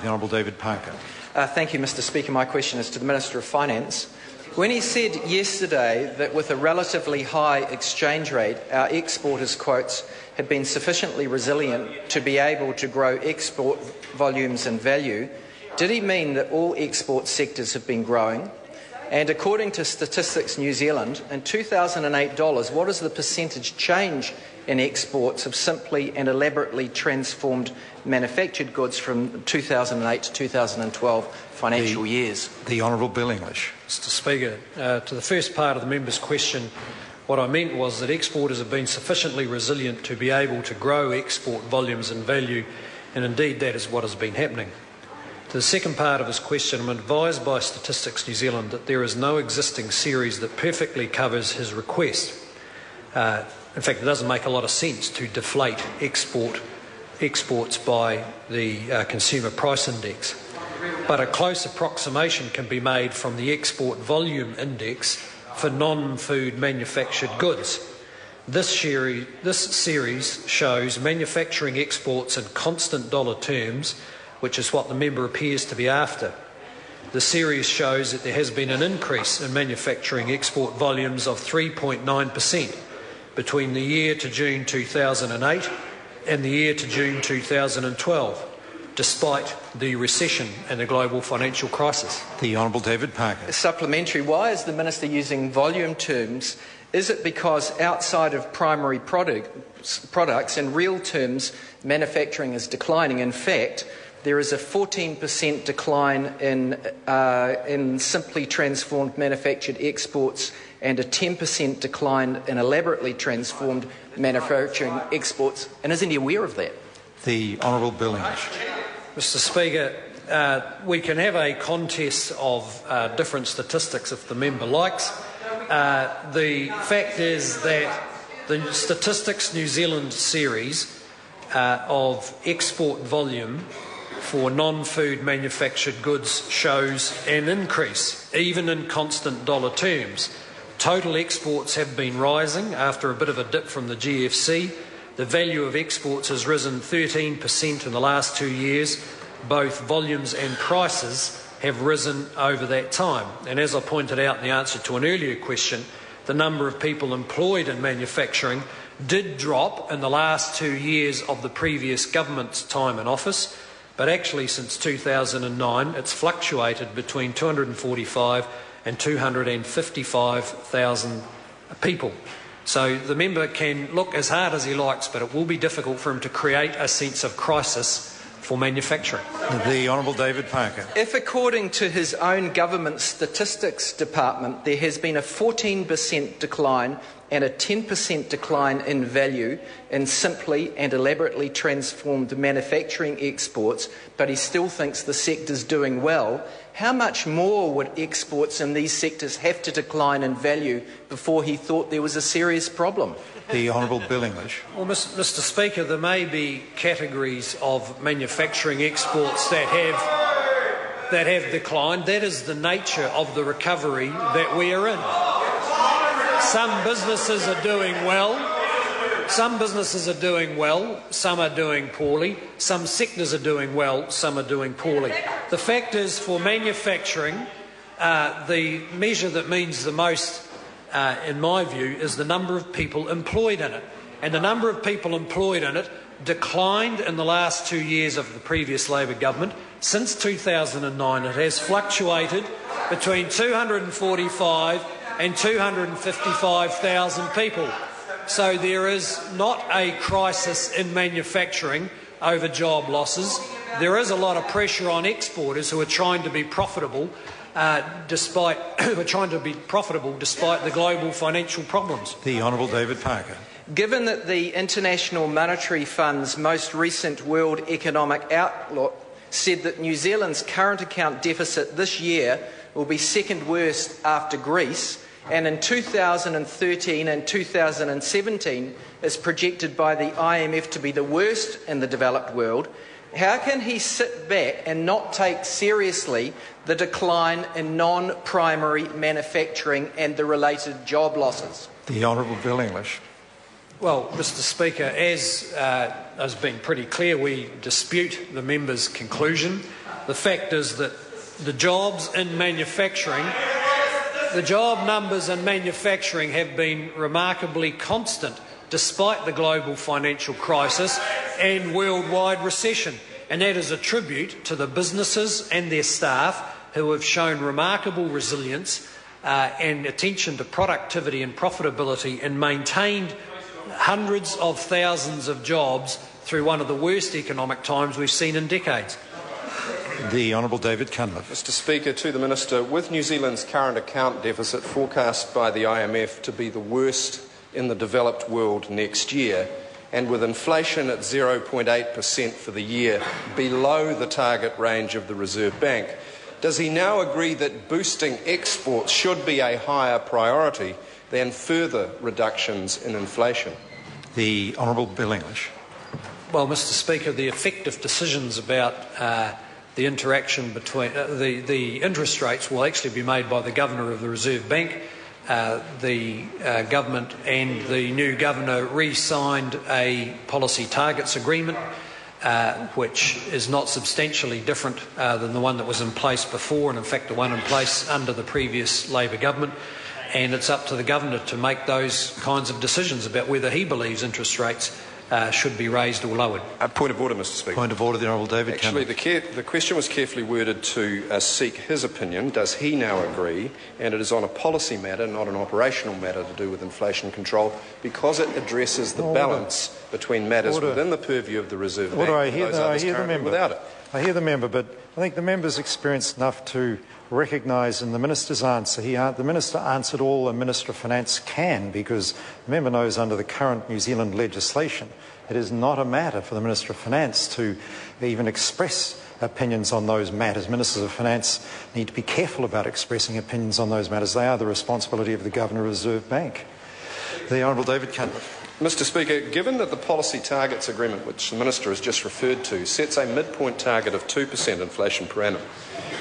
The Honourable David Parker. Thank you, Mr Speaker. My question is to the Minister of Finance. When he said yesterday that with a relatively high exchange rate, our exporters' quotes had been sufficiently resilient to be able to grow export volumes and value, did he mean that all export sectors have been growing? And according to Statistics New Zealand, in 2008 dollars, what is the percentage change in exports of simply and elaborately transformed manufactured goods from 2008 to 2012 financial years? The Honourable Bill English. Mr Speaker, to the first part of the member's question, what I meant was that exporters have been sufficiently resilient to be able to grow export volumes and value, and indeed that is what has been happening. To the second part of his question, I'm advised by Statistics New Zealand that there is no existing series that perfectly covers his request. In fact, it doesn't make a lot of sense to deflate exports by the Consumer Price Index. But a close approximation can be made from the Export Volume Index for non-food manufactured goods. This series shows manufacturing exports in constant dollar terms, which is what the member appears to be after. The series shows that there has been an increase in manufacturing export volumes of 3.9% between the year to June 2008 and the year to June 2012, despite the recession and the global financial crisis. The Honourable David Parker. Supplementary, why is the Minister using volume terms? Is it because outside of primary products, in real terms, manufacturing is declining? In fact, there is a 14% decline in simply transformed manufactured exports and a 10% decline in elaborately transformed manufacturing exports. And isn't he aware of that? The Honourable Bill English. Mr Speaker, we can have a contest of different statistics if the member likes. The fact is that the Statistics New Zealand series of export volume for non-food manufactured goods shows an increase, even in constant dollar terms. Total exports have been rising after a bit of a dip from the GFC. The value of exports has risen 13% in the last 2 years. Both volumes and prices have risen over that time. And as I pointed out in the answer to an earlier question, the number of people employed in manufacturing did drop in the last 2 years of the previous government's time in office, but actually since 2009 it's fluctuated between 245 and 255,000 people. So the member can look as hard as he likes, but it will be difficult for him to create a sense of crisis for manufacturing. The Honourable David Parker. If, according to his own government statistics department, there has been a 14% decline and a 10% decline in value in simply and elaborately transformed manufacturing exports, but he still thinks the sector's doing well, how much more would exports in these sectors have to decline in value before he thought there was a serious problem? The Honourable Bill English. Well, Mr Speaker, there may be categories of manufacturing exports that have declined. That is the nature of the recovery that we are in. Some businesses are doing well. Some businesses are doing well, some are doing poorly, some sectors are doing well, some are doing poorly. The fact is, for manufacturing, the measure that means the most, in my view, is the number of people employed in it. And the number of people employed in it declined in the last 2 years of the previous Labor government. Since 2009, it has fluctuated between 245 and 255,000 people. So there is not a crisis in manufacturing over job losses. There is a lot of pressure on exporters who are trying to be profitable, despite the global financial problems. The Honourable David Parker. Given that the International Monetary Fund's most recent World Economic Outlook said that New Zealand's current account deficit this year will be second worst after Greece, and in 2013 and 2017 is projected by the IMF to be the worst in the developed world, how can he sit back and not take seriously the decline in non-primary manufacturing and the related job losses? The Honourable Bill English. Well, Mr Speaker, as has been pretty clear, we dispute the member's conclusion. The fact is that the jobs in manufacturing, the job numbers in manufacturing have been remarkably constant despite the global financial crisis and worldwide recession. And that is a tribute to the businesses and their staff who have shown remarkable resilience and attention to productivity and profitability and maintained hundreds of thousands of jobs through one of the worst economic times we've seen in decades. The Honourable David Cunliffe. Mr Speaker, to the Minister, with New Zealand's current account deficit forecast by the IMF to be the worst in the developed world next year, and with inflation at 0.8% for the year, below the target range of the Reserve Bank, does he now agree that boosting exports should be a higher priority than further reductions in inflation? The Honourable Bill English. Well, Mr Speaker, the effective decisions about the interaction between the interest rates will actually be made by the Governor of the Reserve Bank. The government and the new Governor re-signed a policy targets agreement which is not substantially different than the one that was in place before, and in fact the one in place under the previous Labor government. And it's up to the Governor to make those kinds of decisions about whether he believes interest rates should be raised or lowered. Point of order, Mr Speaker. Point of order, the Honourable David Actually, Cunliffe. the question was carefully worded to seek his opinion. Does he now agree? And it is on a policy matter, not an operational matter to do with inflation control, because it addresses the balance between matters within the purview of the Reserve Bank and those others currently without it. I hear the member, but I think the member's experienced enough to recognise in the Minister's answer, the Minister answered all a Minister of Finance can, because the member knows under the current New Zealand legislation it is not a matter for the Minister of Finance to even express opinions on those matters. Ministers of Finance need to be careful about expressing opinions on those matters. They are the responsibility of the Governor of the Reserve Bank. The Honourable David Cunliffe. Mr Speaker, given that the policy targets agreement, which the Minister has just referred to, sets a midpoint target of 2% inflation per annum,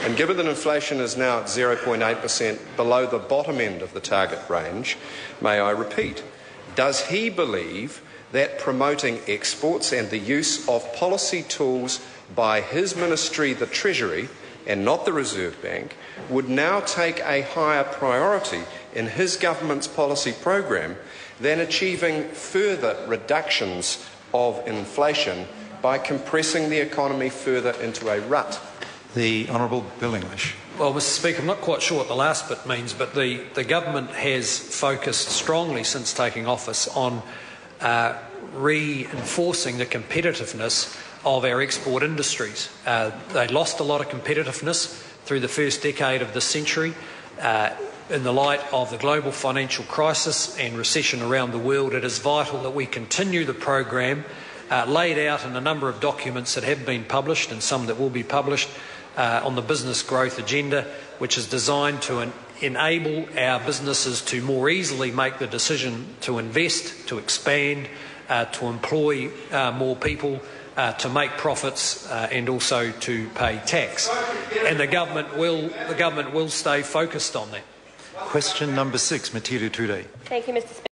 and given that inflation is now at 0.8% below the bottom end of the target range, may I repeat, does he believe that promoting exports and the use of policy tools by his ministry, the Treasury, and not the Reserve Bank, would now take a higher priority in his government's policy program than achieving further reductions of inflation by compressing the economy further into a rut? The Honourable Bill English. Well, Mr Speaker, I'm not quite sure what the last bit means, but the government has focused strongly since taking office on reinforcing the competitiveness of our export industries. They lost a lot of competitiveness through the first decade of this century. In the light of the global financial crisis and recession around the world, it is vital that we continue the program laid out in a number of documents that have been published and some that will be published on the business growth agenda, which is designed to enable our businesses to more easily make the decision to invest, to expand, to employ more people, to make profits, and also to pay tax. And the government will stay focused on that. Question number 6, Matiru Ture. Thank you, Mr Speaker.